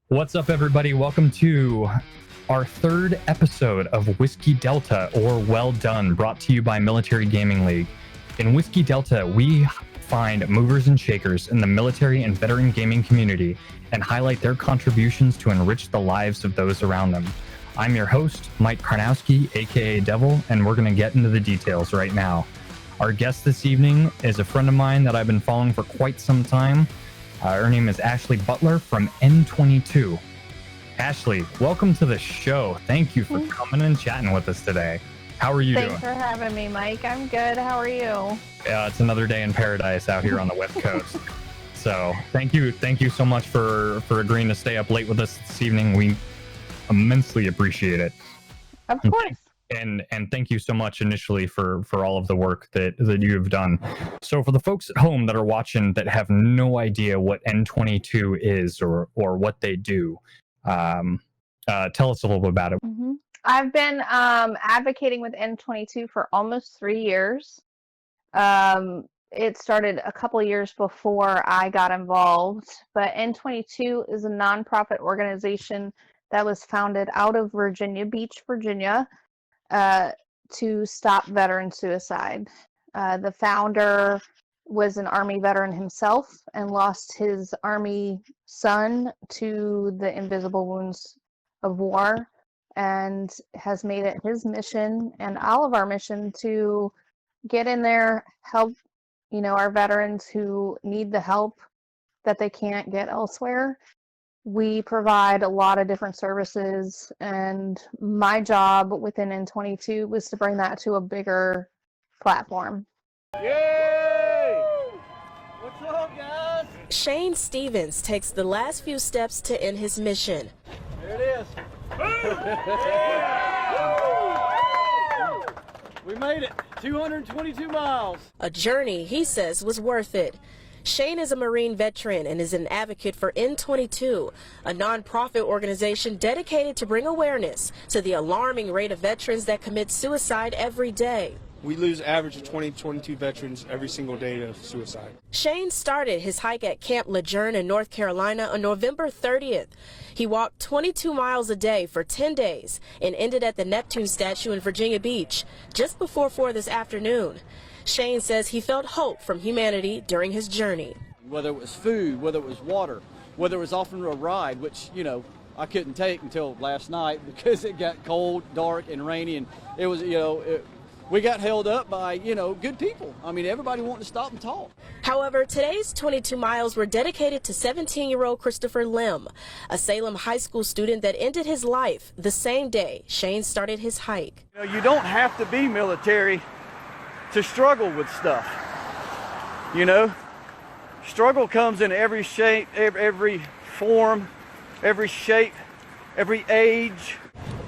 What's up, everybody? Welcome to our third episode of Whiskey Delta, or Well Done, brought to you by Military Gaming League. In Whiskey Delta, we find movers and shakers in the military and veteran gaming community and highlight their contributions to enrich the lives of those around them. I'm your host, Mike Karnowski, aka Devil, and we're going to get into the details right now. Our guest this evening is a friend of mine that I've been following for quite some time. Her name is Ashley Butler from N22. Ashley, welcome to the show. Thank you for coming and chatting with us today. How are you doing? Thanks for having me, Mike. I'm good. How are you? It's another day in paradise out here on the West Coast. So thank you so much for agreeing to stay up late with us this evening. We immensely appreciate it. Of course. And thank you so much initially for all of the work that you've done. So for the folks at home that are watching that have no idea what N22 is or what they do, tell us a little bit about it. Mm-hmm. I've been advocating with N22 for almost 3 years. It started a couple of years before I got involved, but N22 is a nonprofit organization that was founded out of Virginia Beach, Virginia, to stop veteran suicide. The founder was an Army veteran himself and lost his Army son to the invisible wounds of war, and has made it his mission and all of our mission to get in there, help, our veterans who need the help that they can't get elsewhere. We provide a lot of different services, and my job within N22 was to bring that to a bigger platform. Yay! What's up, guys? Shane Stevens takes the last few steps to end his mission. There it is. We made it. 222 miles. A journey he says was worth it. Shane is a Marine veteran and is an advocate for N22, a nonprofit organization dedicated to bring awareness to the alarming rate of veterans that commit suicide every day. We lose an average of 22 veterans every single day to suicide. Shane started his hike at Camp Lejeune in North Carolina on November 30th. He walked 22 miles a day for 10 days and ended at the Neptune statue in Virginia Beach just before 4 this afternoon. Shane says he felt hope from humanity during his journey. Whether it was food, whether it was water, whether it was offering a ride, which, I couldn't take until last night because it got cold, dark, and rainy, and it was, we got held up by, good people. I mean, everybody wanted to stop and talk. However, today's 22 miles were dedicated to 17-year-old Christopher Lim, a Salem high school student that ended his life the same day Shane started his hike. You don't have to be military to struggle with stuff. Struggle comes in every shape, every form, every shape, every age.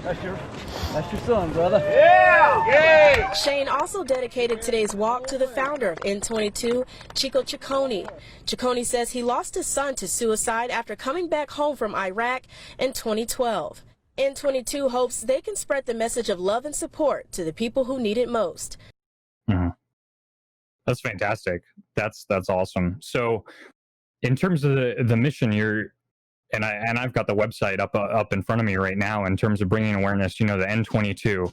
That's your son, brother. Yeah! Yay! Shane also dedicated today's walk to the founder of N22, Chico Ciccone. Ciccone says he lost his son to suicide after coming back home from Iraq in 2012. N22 hopes they can spread the message of love and support to the people who need it most. Mm-hmm. That's fantastic. That's awesome. So in terms of the mission, I've got the website up in front of me right now in terms of bringing awareness, the N22,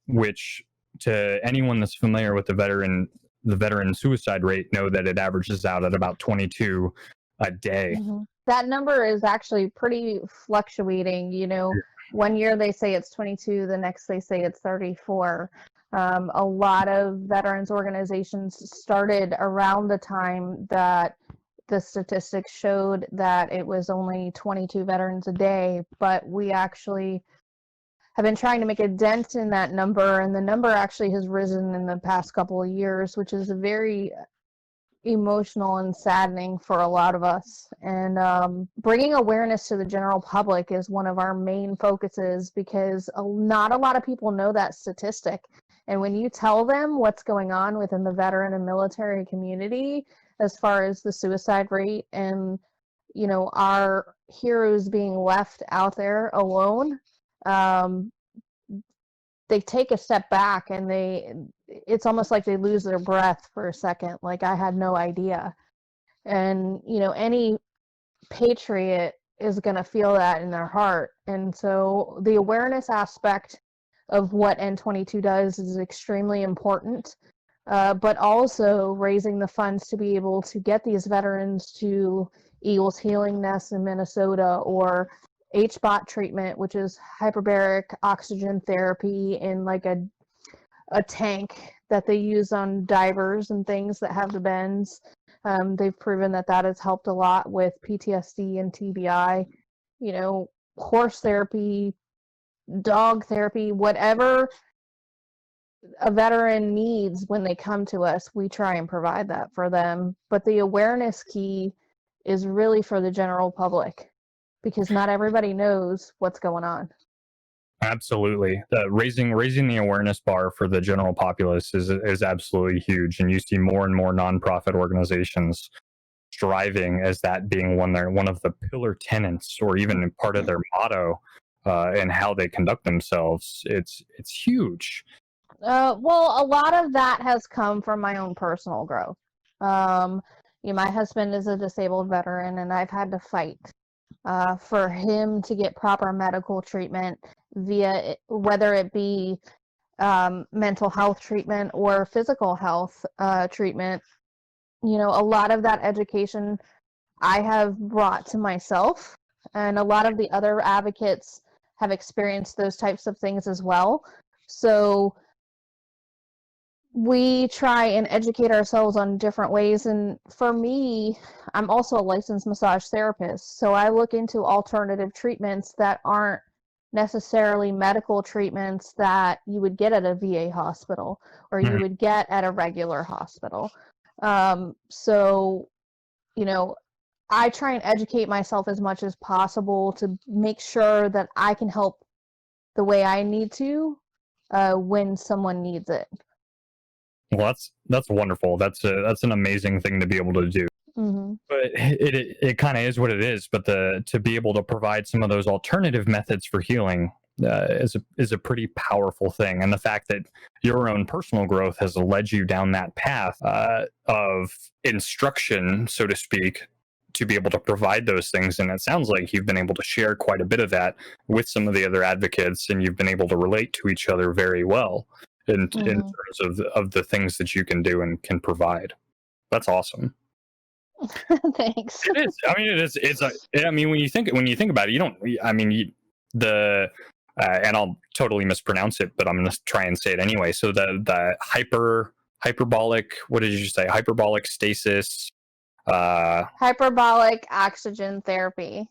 which to anyone that's familiar with the veteran suicide rate know that it averages out at about 22 a day. Mm-hmm. That number is actually pretty fluctuating. One year they say it's 22, the next they say it's 34. A lot of veterans organizations started around the time that the statistics showed that it was only 22 veterans a day, but we actually have been trying to make a dent in that number, and the number actually has risen in the past couple of years, which is very emotional and saddening for a lot of us. And bringing awareness to the general public is one of our main focuses, because not a lot of people know that statistic. And when you tell them what's going on within the veteran and military community as far as the suicide rate and, our heroes being left out there alone, they take a step back and it's almost like they lose their breath for a second. Like, I had no idea. And, any patriot is going to feel that in their heart. And so the awareness aspect of what N22 does is extremely important, but also raising the funds to be able to get these veterans to Eagles Healing Nest in Minnesota, or HBOT treatment, which is hyperbaric oxygen therapy in like a tank that they use on divers and things that have the bends. They've proven that that has helped a lot with PTSD and TBI. You know, horse therapy, dog therapy, whatever a veteran needs when they come to us, we try and provide that for them. But the awareness key is really for the general public, because not everybody knows what's going on. Absolutely. Raising the awareness bar for the general populace is absolutely huge. And you see more and more nonprofit organizations striving as that being one of the pillar tenets, or even part of their motto, and how they conduct themselves. It's huge. Well, a lot of that has come from my own personal growth. My husband is a disabled veteran, and I've had to fight for him to get proper medical treatment via, whether it be mental health treatment or physical health treatment. A lot of that education I have brought to myself, and a lot of the other advocates have experienced those types of things as well. So we try and educate ourselves on different ways. And for me, I'm also a licensed massage therapist. So I look into alternative treatments that aren't necessarily medical treatments that you would get at a VA hospital or you would get at a regular hospital. So, I try and educate myself as much as possible to make sure that I can help the way I need to when someone needs it. Well, that's wonderful. That's an amazing thing to be able to do. Mm-hmm. But it kind of is what it is. But to be able to provide some of those alternative methods for healing is a pretty powerful thing. And the fact that your own personal growth has led you down that path of instruction, so to speak, to be able to provide those things. And it sounds like you've been able to share quite a bit of that with some of the other advocates, and you've been able to relate to each other very well in terms of the things that you can do and can provide. That's awesome. Thanks. It is. I mean, it is. When you think about it, and I'll totally mispronounce it, but I'm going to try and say it anyway. So the hyperbolic, what did you say? Hyperbolic stasis. Hyperbolic oxygen therapy.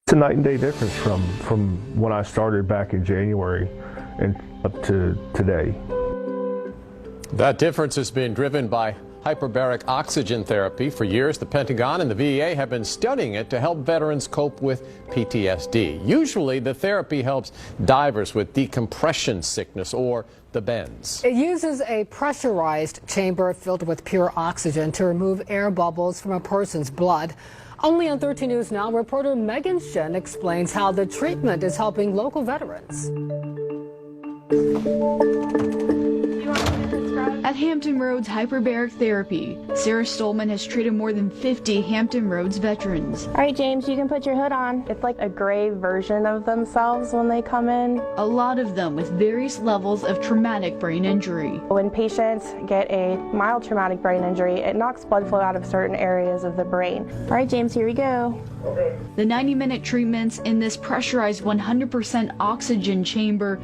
It's a night and day difference from when I started back in January and up to today. That difference has been driven by hyperbaric oxygen therapy. For years, the Pentagon and the VA have been studying it to help veterans cope with PTSD. Usually, the therapy helps divers with decompression sickness or the bends. It uses a pressurized chamber filled with pure oxygen to remove air bubbles from a person's blood. Only on 13 News Now, reporter Megan Shin explains how the treatment is helping local veterans. At Hampton Roads Hyperbaric Therapy, Sarah Stolman has treated more than 50 Hampton Roads veterans. All right, James, you can put your hood on. It's like a gray version of themselves when they come in. A lot of them with various levels of traumatic brain injury. When patients get a mild traumatic brain injury, it knocks blood flow out of certain areas of the brain. All right, James, here we go. The 90-minute treatments in this pressurized 100% oxygen chamber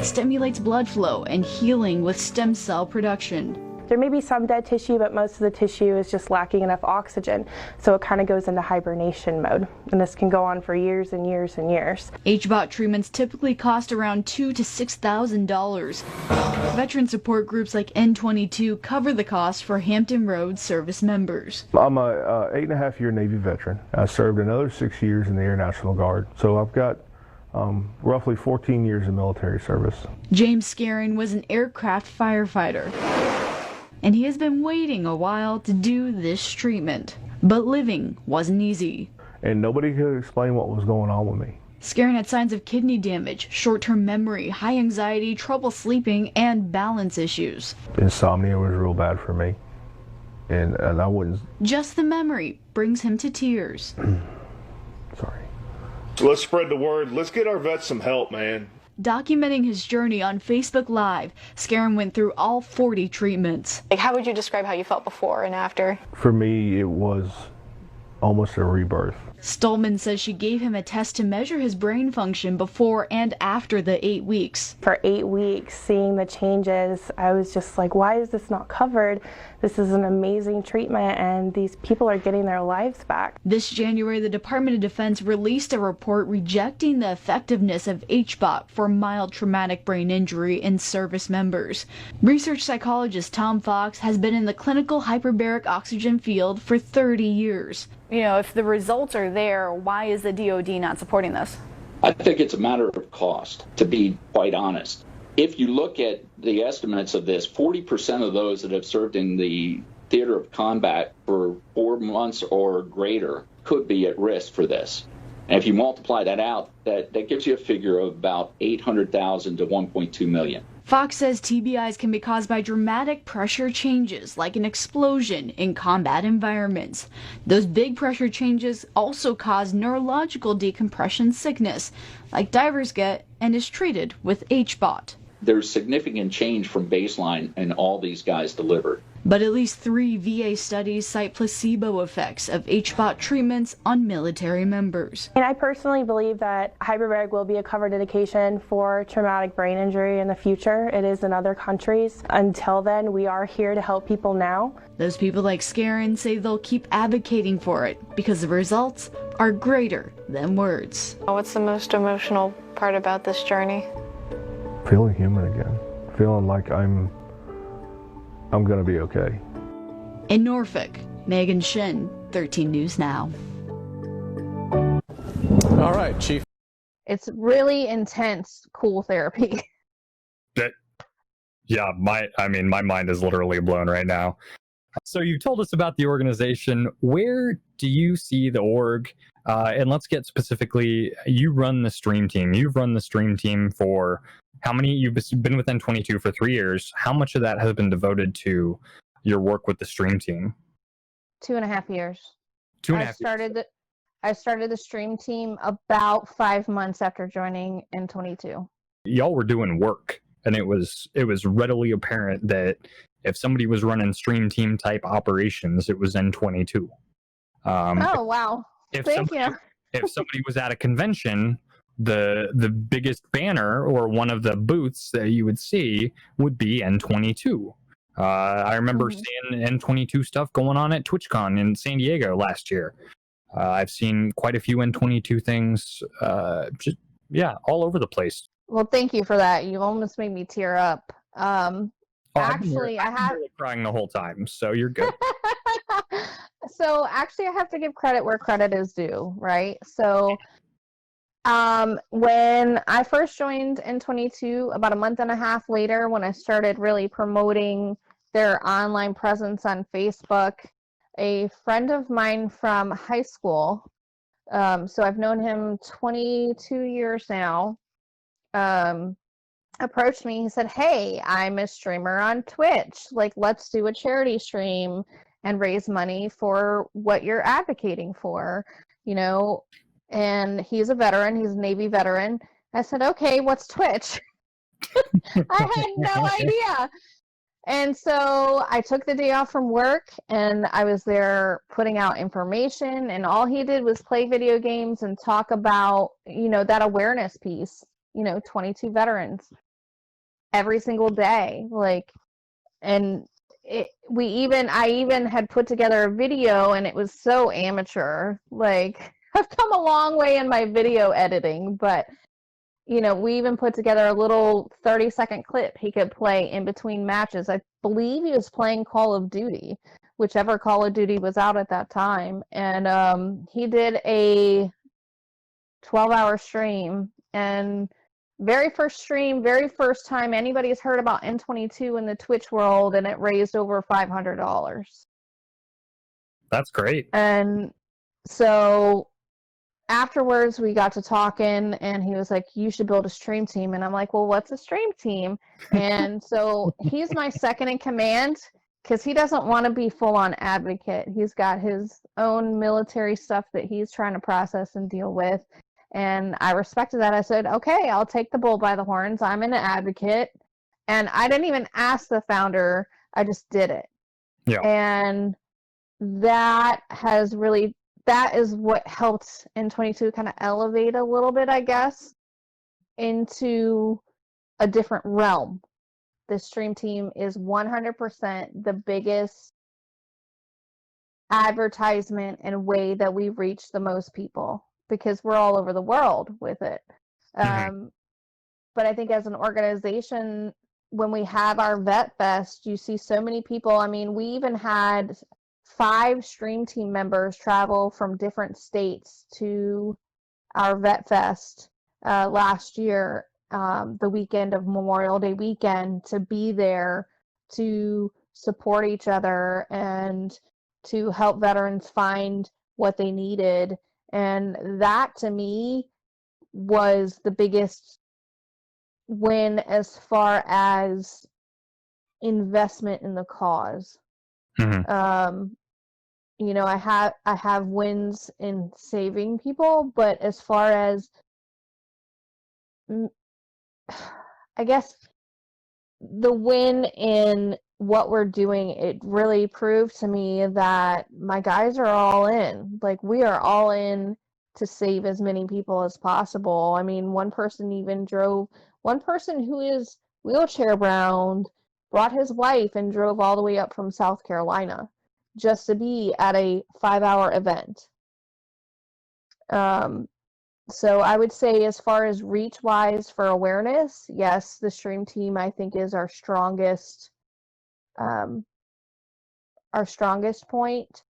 stimulates blood flow and healing with stem cell production. There may be some dead tissue, but most of the tissue is just lacking enough oxygen, so it kind of goes into hibernation mode, and this can go on for years and years and years. HBOT treatments typically cost around $2,000 to $6,000. Veteran support groups like N22 cover the cost for Hampton Roads service members. I'm a 8.5-year Navy veteran. I served another 6 years in the Air National Guard, so I've got roughly 14 years of military service. James Scarin was an aircraft firefighter, and he has been waiting a while to do this treatment. But living wasn't easy. And nobody could explain what was going on with me. Scarin had signs of kidney damage, short-term memory, high anxiety, trouble sleeping, and balance issues. Insomnia was real bad for me. and I wouldn't. Just the memory brings him to tears. Sorry. Let's spread the word. Let's get our vets some help, man. Documenting his journey on Facebook Live, Scarin went through all 40 treatments. Like, how would you describe how you felt before and after? For me, it was almost a rebirth. Stolman says she gave him a test to measure his brain function before and after the 8 weeks. For 8 weeks, seeing the changes, I was just like, why is this not covered? This is an amazing treatment, and these people are getting their lives back. This January, the Department of Defense released a report rejecting the effectiveness of HBOT for mild traumatic brain injury in service members. Research psychologist Tom Fox has been in the clinical hyperbaric oxygen field for 30 years. You know, if the results are there, why is the DoD not supporting this? I think it's a matter of cost, to be quite honest. If you look at the estimates of this, 40% of those that have served in the theater of combat for 4 months or greater could be at risk for this. And if you multiply that out, that gives you a figure of about 800,000 to 1.2 million. Fox says TBIs can be caused by dramatic pressure changes, like an explosion in combat environments. Those big pressure changes also cause neurological decompression sickness, like divers get and is treated with HBOT. There's significant change from baseline in all these guys delivered. But at least 3 VA studies cite placebo effects of HBOT treatments on military members. And I personally believe that hyperbaric will be a covered indication for traumatic brain injury in the future. It is in other countries. Until then, we are here to help people now. Those people like Scarin say they'll keep advocating for it because the results are greater than words. What's the most emotional part about this journey? Feeling human again. Feeling like I'm going to be okay. In Norfolk, Megan Shin, 13 News Now. All right, Chief. It's really intense, cool therapy. Yeah, my mind is literally blown right now. So you told us about the organization. Where do you see the org? And let's get specifically, you run the stream team. You've run the stream team for how many? You've been with N22 for 3 years. How much of that has been devoted to your work with the stream team? 2.5 years. 2.5 years. I started the stream team about 5 months after joining N22. Y'all were doing work, and it was readily apparent that if somebody was running stream team type operations, it was N22. Oh, wow. Thank you. If somebody was at a convention, the biggest banner or one of the booths that you would see would be N22. I remember seeing N22 stuff going on at TwitchCon in San Diego last year. I've seen quite a few N22 things, all over the place. Well, thank you for that. You almost made me tear up. Actually, I have been crying the whole time, so you're good. So actually, I have to give credit where credit is due, right? So when I first joined N22, about a month and a half later, when I started really promoting their online presence on Facebook, a friend of mine from high school, so I've known him 22 years now, approached me. He said, "Hey, I'm a streamer on Twitch. Like, let's do a charity stream and raise money for what you're advocating for, you know." And he's a veteran. He's a Navy veteran. I said, "Okay, what's Twitch?" I had no idea. And so I took the day off from work, and I was there putting out information, and all he did was play video games and talk about, that awareness piece, 22 veterans every single day. I even had put together a video, and it was so amateur. I've come a long way in my video editing, but we even put together a little 30-second clip he could play in between matches. I believe he was playing Call of Duty, whichever Call of Duty was out at that time. And he did a 12-hour stream. And very first stream, very first time anybody's heard about N22 in the Twitch world, and it raised over $500. That's great. And so afterwards, we got to talking, and he was like, "You should build a stream team." And I'm like, "Well, what's a stream team?" And so he's my second in command. because he doesn't want to be full-on advocate. He's got his own military stuff that he's trying to process and deal with. And I respected that. I said, okay, I'll take the bull by the horns. I'm an advocate. And I didn't even ask the founder. I just did it. Yeah. And that is what helped N22 kind of elevate a little bit, I guess, into a different realm. The stream team is 100% the biggest advertisement and way that we reach the most people, because we're all over the world with it. But I think as an organization, when we have our Vet Fest, you see so many people. I mean, we even had 5 stream team members travel from different states to our Vet Fest last year, the weekend of Memorial Day weekend, to be there to support each other and to help veterans find what they needed. And that, to me, was the biggest win as far as investment in the cause. You know, I have wins in saving people, but as far as, I guess, the win in what we're doing, it really proved to me that my guys are all in. Like, we are all in to save as many people as possible. I mean, one person who is wheelchair bound brought his wife and drove all the way up from South Carolina just to be at a 5-hour event. So I would say, as far as reach-wise for awareness, yes, the stream team, I think, is our strongest point.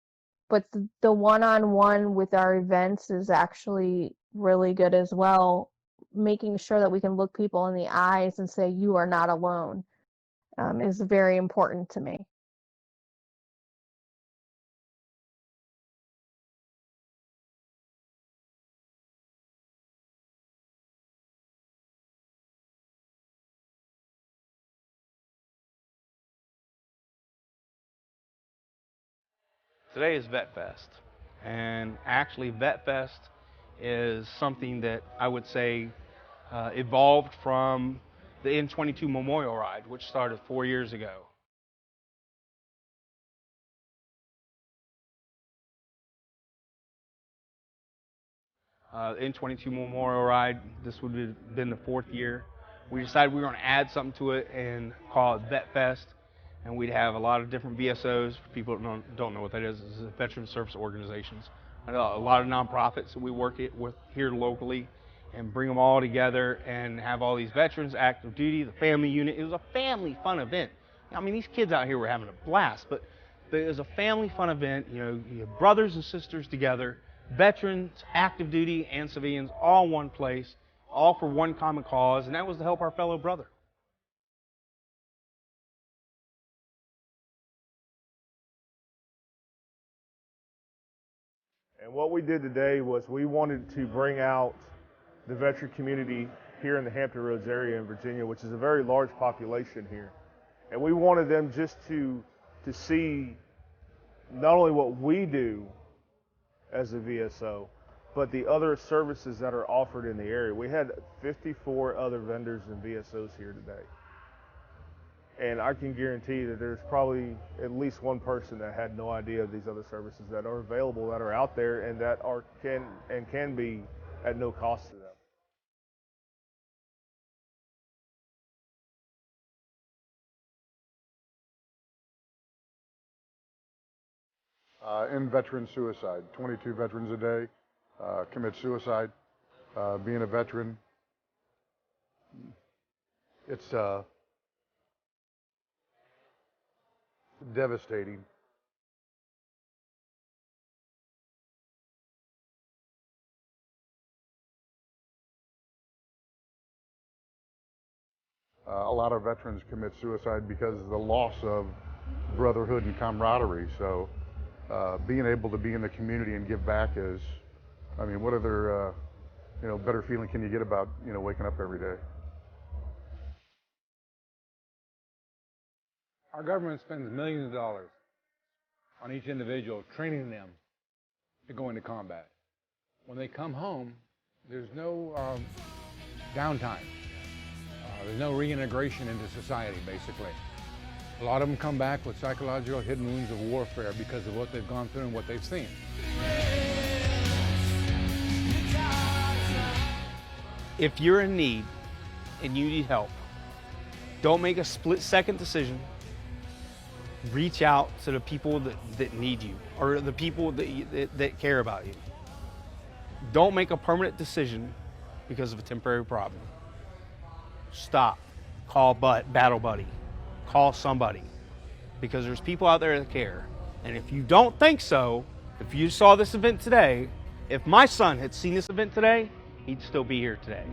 But the one-on-one with our events is actually really good as well. Making sure that we can look people in the eyes and say, you are not alone, is very important to me. Today is Vet Fest, and actually Vet Fest is something that I would say evolved from the N22 Memorial Ride, which started 4 years ago. N22 Memorial Ride, this would have been the 4th year. We decided we were going to add something to it and call it Vet Fest. And we'd have a lot of different VSOs. For people who don't know what that is veteran service organizations. A lot of nonprofits that we work with here locally, and bring them all together and have all these veterans, active duty, the family unit. It was a family fun event. I mean, these kids out here were having a blast, but it was a family fun event. You know, you have brothers and sisters together, veterans, active duty, and civilians, all in one place, all for one common cause, and that was to help our fellow brother. And what we did today was we wanted to bring out the veteran community here in the Hampton Roads area in Virginia, which is a very large population here. And we wanted them just to see not only what we do as a VSO, but the other services that are offered in the area. We had 54 other vendors and VSOs here today. And I can guarantee that there's probably at least one person that had no idea of these other services that are available, that are out there, and that can be at no cost to them. In veteran suicide, 22 veterans a day commit suicide. Being a veteran, it's devastating. A lot of veterans commit suicide because of the loss of brotherhood and camaraderie. So being able to be in the community and give back is, I mean, what other better feeling can you get about waking up every day? Our government spends millions of dollars on each individual, training them to go into combat. When they come home, there's no downtime. There's no reintegration into society, basically. A lot of them come back with psychological hidden wounds of warfare because of what they've gone through and what they've seen. If you're in need and you need help, don't make a split-second decision. Reach out to the people that need you or the people that care about you. Don't make a permanent decision because of a temporary problem. Stop. Call Battle Buddy. Call somebody. Because there's people out there that care. And if you don't think so, if you saw this event today, if my son had seen this event today, he'd still be here today.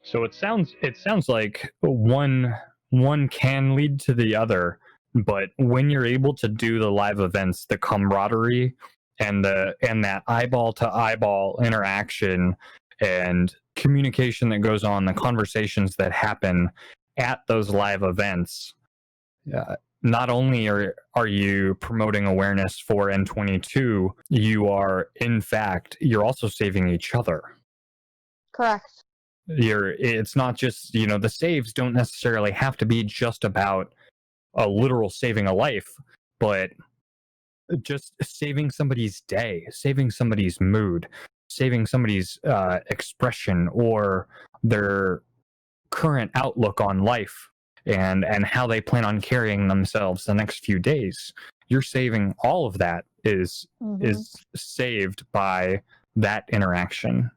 So it sounds like one can lead to the other, but when you're able to do the live events, the camaraderie and that eyeball to eyeball interaction and communication that goes on, the conversations that happen at those live events, not only are you promoting awareness for N22, you're also saving each other. Correct. It's not just, the saves don't necessarily have to be just about a literal saving a life, but just saving somebody's day, saving somebody's mood, saving somebody's expression or their current outlook on life and how they plan on carrying themselves the next few days. You're saving all of that is saved by that interaction.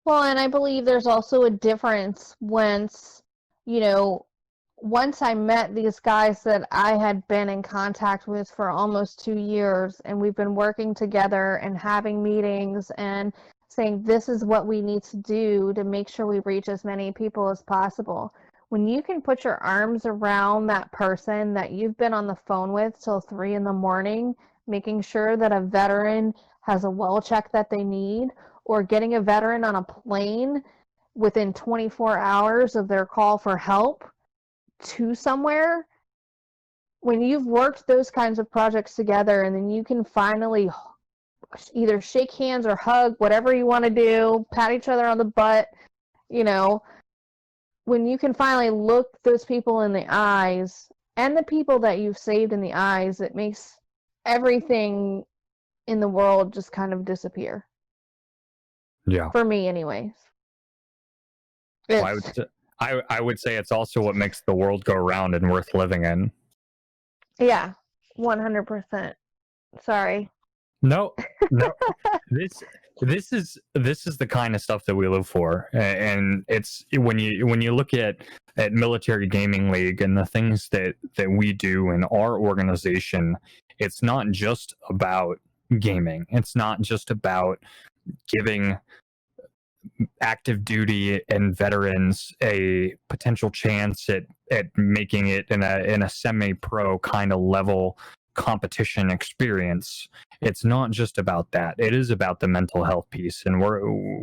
Well, and I believe there's also a difference once I met these guys that I had been in contact with for almost 2 years, and we've been working together and having meetings and saying this is what we need to do to make sure we reach as many people as possible. When you can put your arms around that person that you've been on the phone with till 3 a.m, making sure that a veteran has a well check that they need, or getting a veteran on a plane within 24 hours of their call for help to somewhere, when you've worked those kinds of projects together and then you can finally either shake hands or hug, whatever you want to do, pat each other on the butt, when you can finally look those people in the eyes and the people that you've saved in the eyes, it makes everything in the world just kind of disappear. Yeah. For me, anyways. Well, I would say it's also what makes the world go round and worth living in. Yeah, 100%. Sorry. No. This is the kind of stuff that we live for, and it's when you look at Military Gaming League and the things that we do in our organization, it's not just about gaming. It's not just about giving active duty and veterans a potential chance at making it in a semi-pro kind of level competition experience. It's not just about that. It is about the mental health piece, and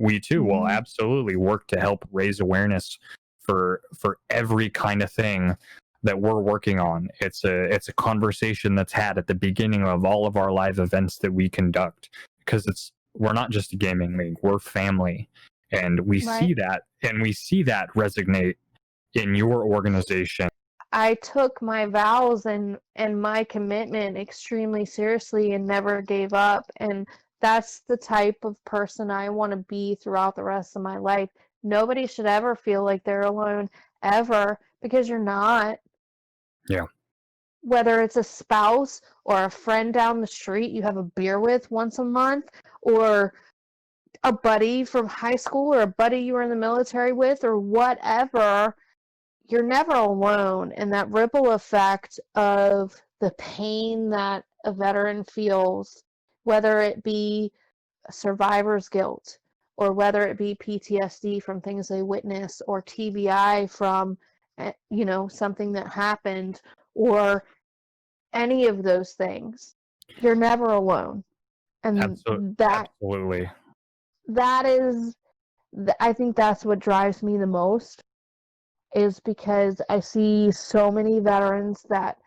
we too will absolutely work to help raise awareness for every kind of thing that we're working on. It's a conversation that's had at the beginning of all of our live events that we conduct, because we're not just a gaming league, we're family, and we see that resonate in your organization. I took my vows and my commitment extremely seriously and never gave up, and that's the type of person I want to be throughout the rest of my life. Nobody should ever feel like they're alone, ever, because you're not. Yeah. Whether it's a spouse or a friend down the street you have a beer with once a month, or a buddy from high school, or a buddy you were in the military with, or whatever, you're never alone. And that ripple effect of the pain that a veteran feels, whether it be survivor's guilt or whether it be PTSD from things they witnessed or TBI from, something that happened, or any of those things, you're never alone. And Absolutely. that is, I think that's what drives me the most, is because I see so many veterans that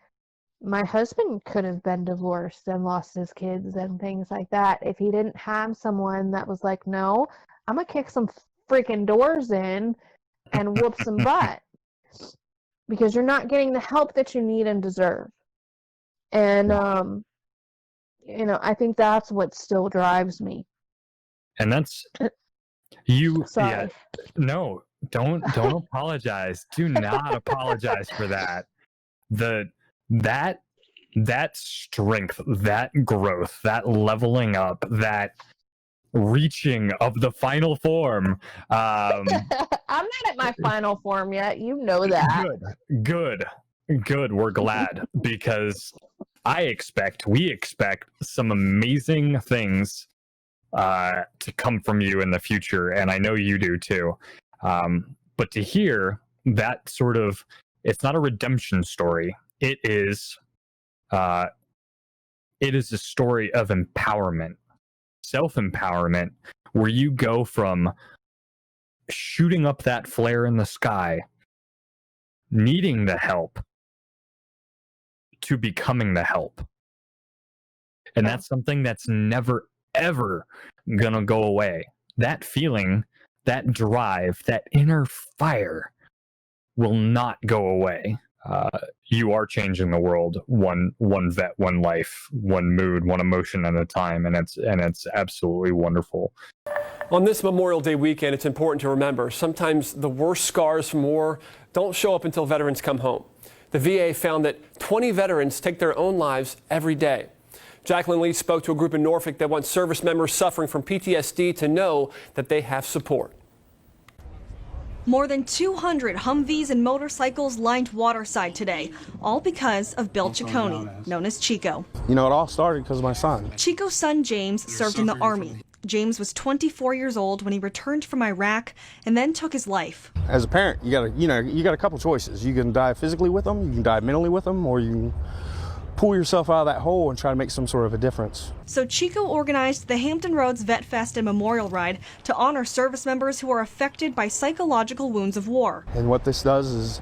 my husband could have been divorced and lost his kids and things like that if he didn't have someone that was like, no, I'm gonna kick some freaking doors in and whoop some butt, because you're not getting the help that you need and deserve. And I think that's what still drives me. And that's you. Sorry. Yeah, no, don't apologize. Do not apologize for that. That strength, that growth, that leveling up, that reaching of the final form. I'm not at my final form yet. You know that. Good. We're glad, because we expect some amazing things to come from you in the future, and I know you do too. But to hear that sort of, it's not a redemption story. It is a story of empowerment, self-empowerment, where you go from shooting up that flare in the sky, needing the help, to becoming the help. And that's something that's never, ever gonna go away. That feeling, that drive, that inner fire will not go away. You are changing the world one vet, one life, one mood, one emotion at a time, and it's absolutely wonderful. On this Memorial Day weekend, it's important to remember sometimes the worst scars from war don't show up until veterans come home. The VA found that 20 veterans take their own lives every day. Jacqueline Lee spoke to a group in Norfolk that wants service members suffering from PTSD to know that they have support. More than 200 Humvees and motorcycles lined Waterside today, all because of Bill Ciccone, known as Chico. You know, it all started because of my son. Chico's son, James, served in the Army. James was 24 years old when he returned from Iraq and then took his life. As a parent, you got a couple choices. You can die physically with them, you can die mentally with them, or you can pull yourself out of that hole and try to make some sort of a difference. So Chico organized the Hampton Roads Vet Fest and Memorial Ride to honor service members who are affected by psychological wounds of war. And what this does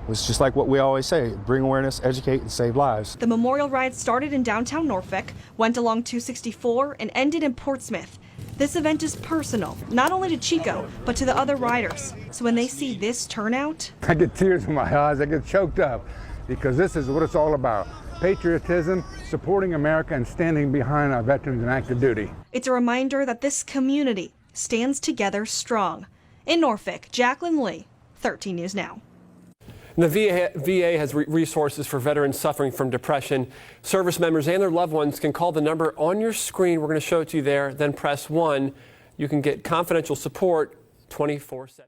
was just like what we always say, bring awareness, educate, and save lives. The Memorial Ride started in downtown Norfolk, went along 264, and ended in Portsmouth. This event is personal, not only to Chico, but to the other riders. So when they see this turnout, I get tears in my eyes, I get choked up, because this is what it's all about. Patriotism, supporting America, and standing behind our veterans in active duty. It's a reminder that this community stands together strong. In Norfolk, Jacqueline Lee, 13 News Now. And the VA has resources for veterans suffering from depression. Service members and their loved ones can call the number on your screen. We're going to show it to you there, then press 1. You can get confidential support 24/7.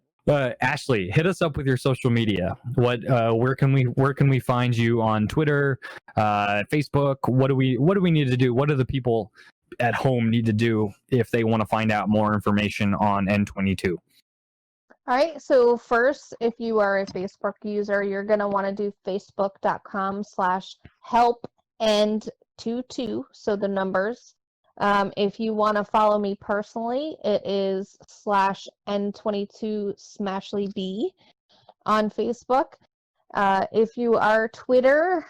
Ashley, hit us up with your social media. Where can we find you on Twitter, Facebook? What do we need to do? What do the people at home need to do if they want to find out more information on N22? All right, so first, if you are a Facebook user, you're going to want to do facebook.com/helpend22, so the numbers. If you want to follow me personally, it is /N22SmashleyB on Facebook. If you are Twitter,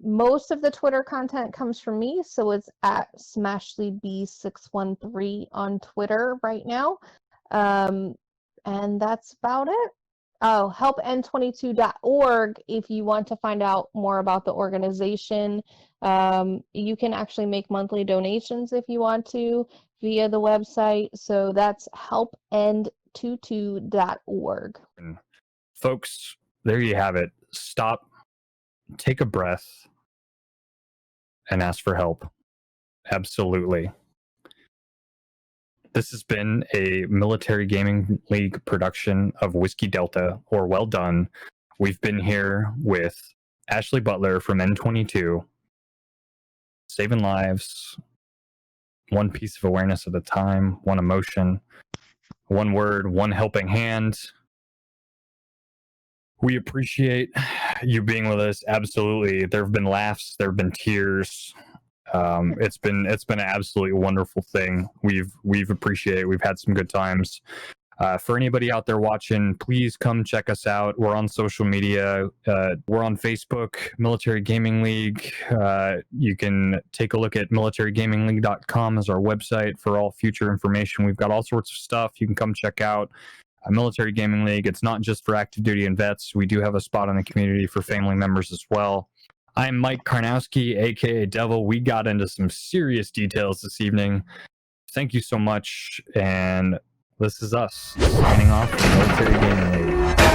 most of the Twitter content comes from me, so it's at SmashleyB613 on Twitter right now. And that's about it. Oh, helpn22.org if you want to find out more about the organization. You can actually make monthly donations if you want to via the website. So that's helpn22.org. Folks, there you have it. Stop, take a breath, and ask for help. Absolutely. This has been a Military Gaming League production of Whiskey Delta, or Well Done. We've been here with Ashley Butler from N22. saving lives, one piece of awareness at a time, one emotion, one word, one helping hand. We appreciate you being with us. Absolutely. There have been laughs, there have been tears. It's been an absolutely wonderful thing. We've appreciated. We've had some good times. For anybody out there watching, please come check us out. We're on social media. We're on Facebook, Military Gaming League. You can take a look at militarygamingleague.com as our website for all future information. We've got all sorts of stuff you can come check out. Military Gaming League, it's not just for active duty and vets. We do have a spot in the community for family members as well. I'm Mike Karnowski, aka Devil. We got into some serious details this evening. Thank you so much, and this is us signing off from Military Gaming League.